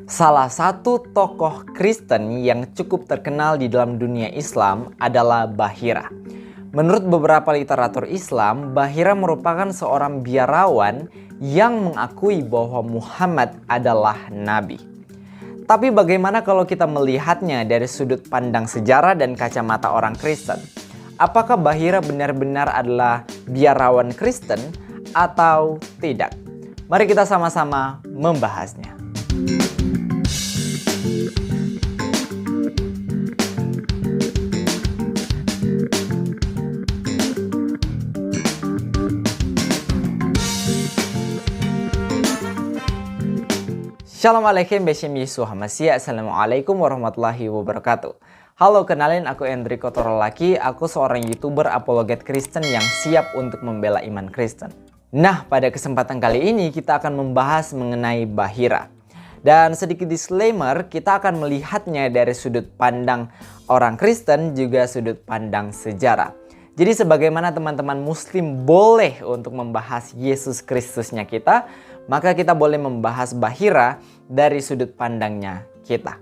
Salah satu tokoh Kristen yang cukup terkenal di dalam dunia Islam adalah Bahira. Menurut beberapa literatur Islam, Bahira merupakan seorang biarawan yang mengakui bahwa Muhammad adalah nabi. Tapi bagaimana kalau kita melihatnya dari sudut pandang sejarah dan kacamata orang Kristen? Apakah Bahira benar-benar adalah biarawan Kristen atau tidak? Mari kita sama-sama membahasnya. Shalom Aleichem Beshem Yesus Hamasiya. Assalamualaikum warahmatullahi wabarakatuh. Halo, kenalin aku Enrico Torolaki. Aku seorang YouTuber apologet Kristen yang siap untuk membela iman Kristen. Nah, pada kesempatan kali ini kita akan membahas mengenai Bahira. Dan sedikit disclaimer, kita akan melihatnya dari sudut pandang orang Kristen juga sudut pandang sejarah. Jadi sebagaimana teman-teman muslim boleh untuk membahas Yesus Kristusnya kita, maka kita boleh membahas Bahira dari sudut pandangnya kita.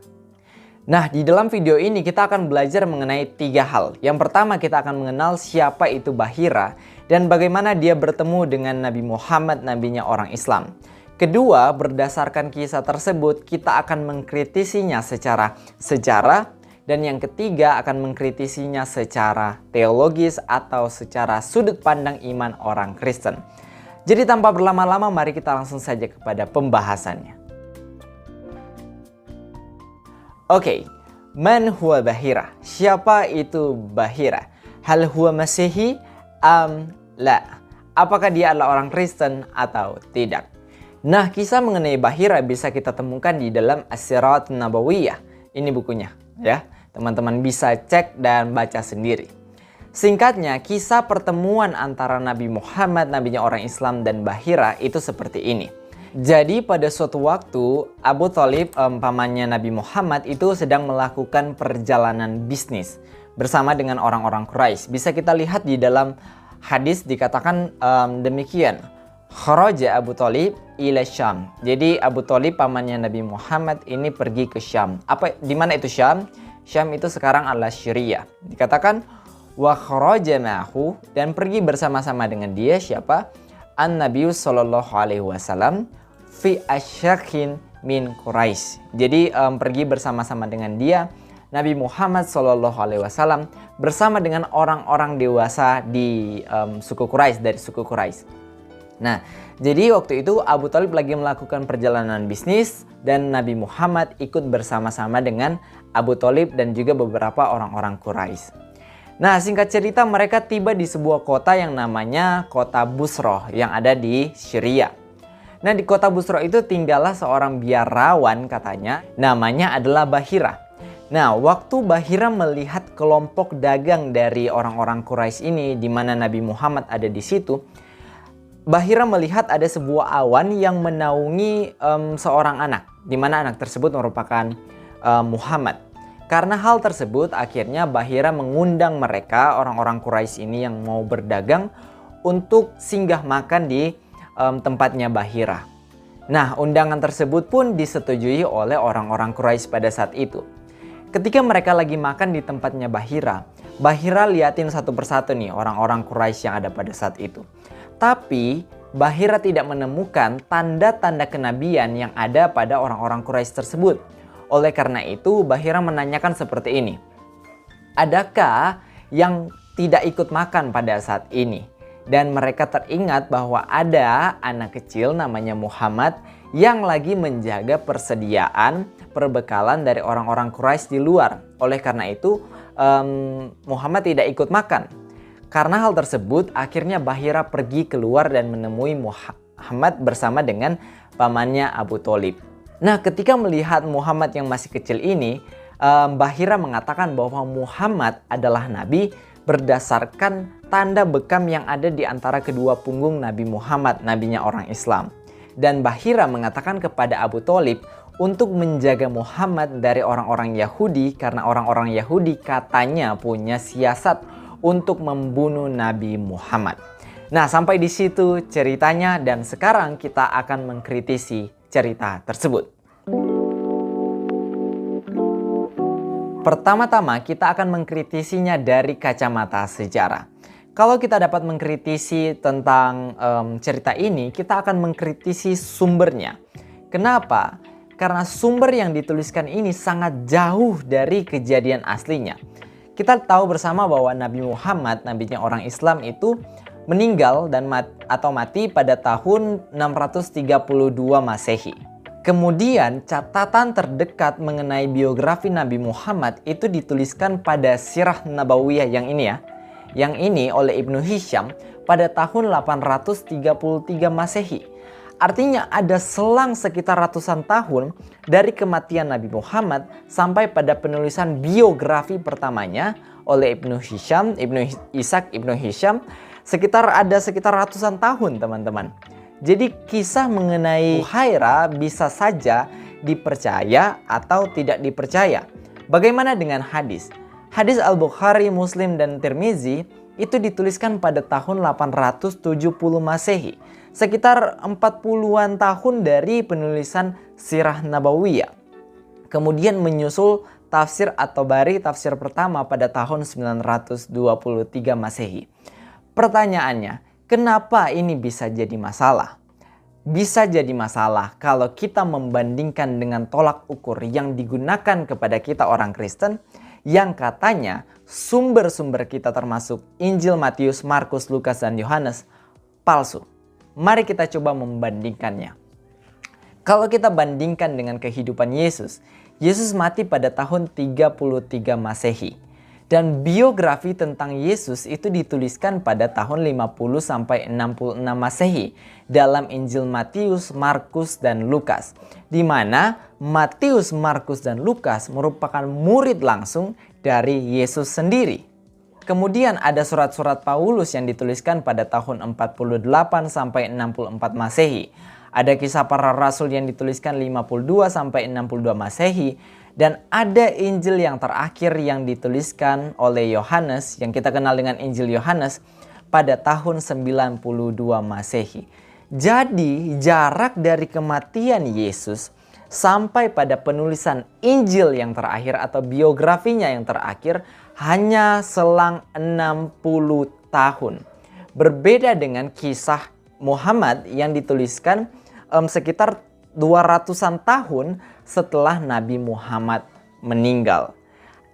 Nah, di dalam video ini kita akan belajar mengenai 3 hal. Yang pertama, kita akan mengenal siapa itu Bahira dan bagaimana dia bertemu dengan Nabi Muhammad, nabinya orang Islam. Kedua, berdasarkan kisah tersebut, kita akan mengkritisinya secara sejarah. Dan yang ketiga, akan mengkritisinya secara teologis atau secara sudut pandang iman orang Kristen. Jadi tanpa berlama-lama, mari kita langsung saja kepada pembahasannya. Oke, man huwa Bahira? Siapa itu Bahira? Hal huwa Masihi la? Apakah dia adalah orang Kristen atau tidak? Nah, kisah mengenai Bahira bisa kita temukan di dalam As-Sirat Nabawiyah. Ini bukunya, ya. Teman-teman bisa cek dan baca sendiri. Singkatnya, kisah pertemuan antara Nabi Muhammad, nabinya orang Islam, dan Bahira itu seperti ini. Jadi pada suatu waktu, Abu Thalib, pamannya Nabi Muhammad, itu sedang melakukan perjalanan bisnis bersama dengan orang-orang Quraisy. Bisa kita lihat di dalam hadis dikatakan demikian. Kharaja Abu Thalib ila Syam. Jadi Abu Thalib, pamannya Nabi Muhammad, ini pergi ke Syam. Di mana itu Syam? Syam itu sekarang adalah Syria. Dikatakan wa kharaja ma'ahu, dan pergi bersama-sama dengan dia siapa? An-Nabi sallallahu alaihi wasallam fi asyakhin min Quraisy. Jadi pergi bersama-sama dengan dia Nabi Muhammad sallallahu alaihi wasallam bersama dengan orang-orang dewasa di suku Quraisy, dari suku Quraisy. Nah, jadi waktu itu Abu Thalib lagi melakukan perjalanan bisnis dan Nabi Muhammad ikut bersama-sama dengan Abu Thalib dan juga beberapa orang-orang Quraisy. Nah, singkat cerita mereka tiba di sebuah kota yang namanya kota Busroh yang ada di Syria. Nah, di kota Busroh itu tinggallah seorang biarawan katanya, namanya adalah Bahira. Nah, waktu Bahira melihat kelompok dagang dari orang-orang Quraisy ini di mana Nabi Muhammad ada di situ, Bahira melihat ada sebuah awan yang menaungi seorang anak, di mana anak tersebut merupakan Muhammad. Karena hal tersebut, akhirnya Bahira mengundang mereka, orang-orang Quraisy ini yang mau berdagang, untuk singgah makan di tempatnya Bahira. Nah, undangan tersebut pun disetujui oleh orang-orang Quraisy pada saat itu. Ketika mereka lagi makan di tempatnya Bahira, Bahira liatin satu persatu nih orang-orang Quraisy yang ada pada saat itu. Tapi Bahira tidak menemukan tanda-tanda kenabian yang ada pada orang-orang Quraisy tersebut. Oleh karena itu, Bahira menanyakan seperti ini. Adakah yang tidak ikut makan pada saat ini? Dan mereka teringat bahwa ada anak kecil namanya Muhammad yang lagi menjaga persediaan perbekalan dari orang-orang Quraisy di luar. Oleh karena itu, Muhammad tidak ikut makan. Karena hal tersebut, akhirnya Bahira pergi keluar dan menemui Muhammad bersama dengan pamannya Abu Thalib. Nah, ketika melihat Muhammad yang masih kecil ini, Bahira mengatakan bahwa Muhammad adalah nabi berdasarkan tanda bekam yang ada di antara kedua punggung Nabi Muhammad, nabinya orang Islam. Dan Bahira mengatakan kepada Abu Thalib untuk menjaga Muhammad dari orang-orang Yahudi, karena orang-orang Yahudi katanya punya siasat untuk membunuh Nabi Muhammad. Nah, sampai di situ ceritanya dan sekarang kita akan mengkritisi cerita tersebut. Pertama-tama kita akan mengkritisinya dari kacamata sejarah. Kalau kita dapat mengkritisi tentang cerita ini, kita akan mengkritisi sumbernya. Kenapa? Karena sumber yang dituliskan ini sangat jauh dari kejadian aslinya. Kita tahu bersama bahwa Nabi Muhammad, nabinya orang Islam itu meninggal dan mati pada tahun 632 Masehi. Kemudian catatan terdekat mengenai biografi Nabi Muhammad itu dituliskan pada Sirah Nabawiyah yang ini ya. Yang ini oleh Ibnu Hisham pada tahun 833 Masehi. Artinya ada selang sekitar ratusan tahun dari kematian Nabi Muhammad sampai pada penulisan biografi pertamanya oleh Ibnu Hisham, Ibnu Hisham, sekitar ratusan tahun, teman-teman. Jadi kisah mengenai Buhairah bisa saja dipercaya atau tidak dipercaya. Bagaimana dengan hadis? Hadis Al-Bukhari, Muslim, dan Tirmizi itu dituliskan pada tahun 870 Masehi. Sekitar 40-an tahun dari penulisan Sirah Nabawiyah. Kemudian menyusul tafsir At-Tabari, tafsir pertama pada tahun 923 Masehi. Pertanyaannya, kenapa ini bisa jadi masalah? Bisa jadi masalah kalau kita membandingkan dengan tolak ukur yang digunakan kepada kita orang Kristen, yang katanya sumber-sumber kita termasuk Injil Matius, Markus, Lukas, dan Yohanes palsu. Mari kita coba membandingkannya. Kalau kita bandingkan dengan kehidupan Yesus, Yesus mati pada tahun 33 Masehi. Dan biografi tentang Yesus itu dituliskan pada tahun 50 sampai 66 Masehi dalam Injil Matius, Markus, dan Lukas. Di mana Matius, Markus, dan Lukas merupakan murid langsung dari Yesus sendiri. Kemudian ada surat-surat Paulus yang dituliskan pada tahun 48 sampai 64 Masehi. Ada kisah para rasul yang dituliskan 52 sampai 62 Masehi. Dan ada Injil yang terakhir yang dituliskan oleh Yohanes, yang kita kenal dengan Injil Yohanes, pada tahun 92 Masehi. Jadi jarak dari kematian Yesus sampai pada penulisan Injil yang terakhir atau biografinya yang terakhir hanya selang 60 tahun. Berbeda dengan kisah Muhammad yang dituliskan sekitar 200-an tahun setelah Nabi Muhammad meninggal.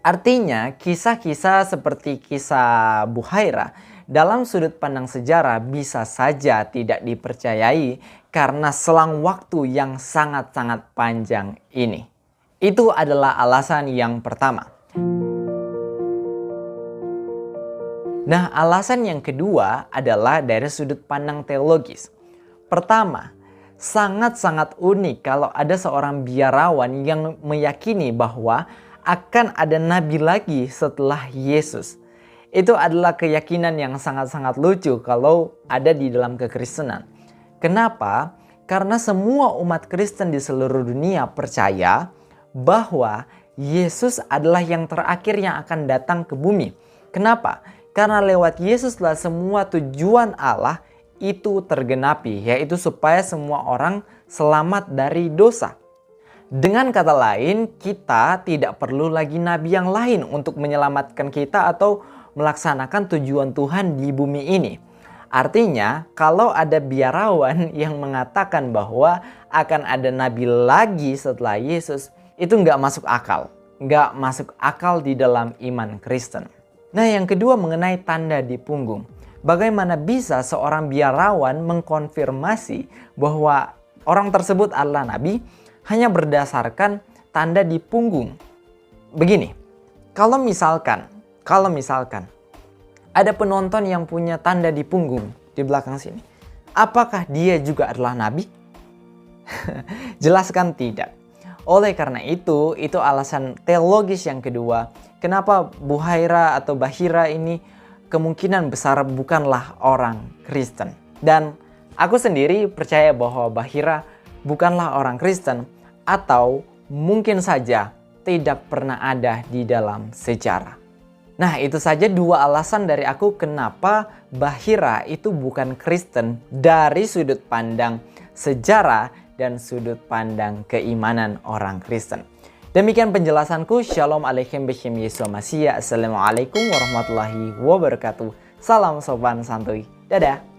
Artinya kisah-kisah seperti kisah Buhairah dalam sudut pandang sejarah bisa saja tidak dipercayai karena selang waktu yang sangat-sangat panjang ini. Itu adalah alasan yang pertama. Nah, alasan yang kedua adalah dari sudut pandang teologis. Pertama, sangat-sangat unik kalau ada seorang biarawan yang meyakini bahwa akan ada nabi lagi setelah Yesus. Itu adalah keyakinan yang sangat-sangat lucu kalau ada di dalam kekristenan. Kenapa? Karena semua umat Kristen di seluruh dunia percaya bahwa Yesus adalah yang terakhir yang akan datang ke bumi. Kenapa? Karena lewat Yesuslah semua tujuan Allah itu tergenapi, yaitu supaya semua orang selamat dari dosa. Dengan kata lain, kita tidak perlu lagi nabi yang lain untuk menyelamatkan kita atau melaksanakan tujuan Tuhan di bumi ini. Artinya, kalau ada biarawan yang mengatakan bahwa akan ada nabi lagi setelah Yesus, itu nggak masuk akal. Nggak masuk akal di dalam iman Kristen. Nah, yang kedua mengenai tanda di punggung. Bagaimana bisa seorang biarawan mengkonfirmasi bahwa orang tersebut adalah nabi hanya berdasarkan tanda di punggung? Begini, kalau misalkan ada penonton yang punya tanda di punggung di belakang sini, apakah dia juga adalah nabi? Jelaskan tidak. Oleh karena itu alasan teologis yang kedua, kenapa Buhairah atau Bahira ini kemungkinan besar bukanlah orang Kristen. Dan aku sendiri percaya bahwa Bahira bukanlah orang Kristen atau mungkin saja tidak pernah ada di dalam sejarah. Nah, itu saja dua alasan dari aku kenapa Bahira itu bukan Kristen dari sudut pandang sejarah dan sudut pandang keimanan orang Kristen. Demikian penjelasanku. Shalom alaikum bismillah Yesus Masih. Assalamualaikum warahmatullahi wabarakatuh. Salam sopan santuy. Dadah.